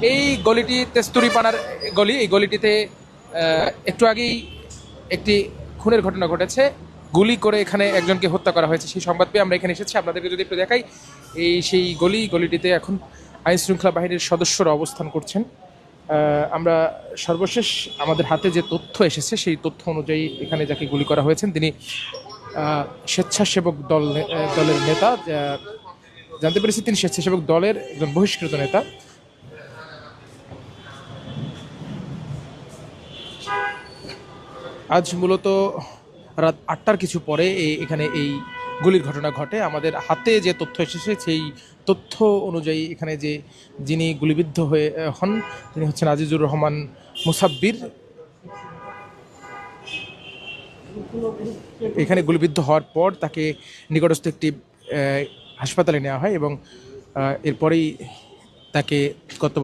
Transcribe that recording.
এই গলিটি তেস্তুরিপানার গলি। এই গলিটিতে একটু আগেই একটি খুনের ঘটনা ঘটেছে, গুলি করে এখানে একজনকে হত্যা করা হয়েছে। সেই সংবাদ পেয়ে আমরা এখানে এসেছি। আপনাদেরকে যদি একটু দেখাই, সেই গলিটিতে এখন আইন শৃঙ্খলা বাহিনীর সদস্যরা অবস্থান করছেন। আমরা সর্বশেষ আমাদের হাতে যে তথ্য এসেছে সেই তথ্য অনুযায়ী এখানে যাকে গুলি করা হয়েছেন তিনি স্বেচ্ছাসেবক দলের নেতা। জানতে পেরেছি তিনি স্বেচ্ছাসেবক দলের একজন বহিষ্কৃত নেতা। আজ মূলত রাত 8টার কিছু পরে এখানে এই গুলির ঘটনা ঘটে। আমাদের হাতে যে তথ্য এসেছে সেই তথ্য অনুযায়ী এখানে যিনি গুলিবিদ্ধ হন তিনি হচ্ছেন আজিজুর রহমান মুসাব্বির। এখানে গুলিবিদ্ধ হওয়ার পর তাকে নিকটস্থ একটি হাসপাতালে নেওয়া হয় এবং এরপরেই তাকে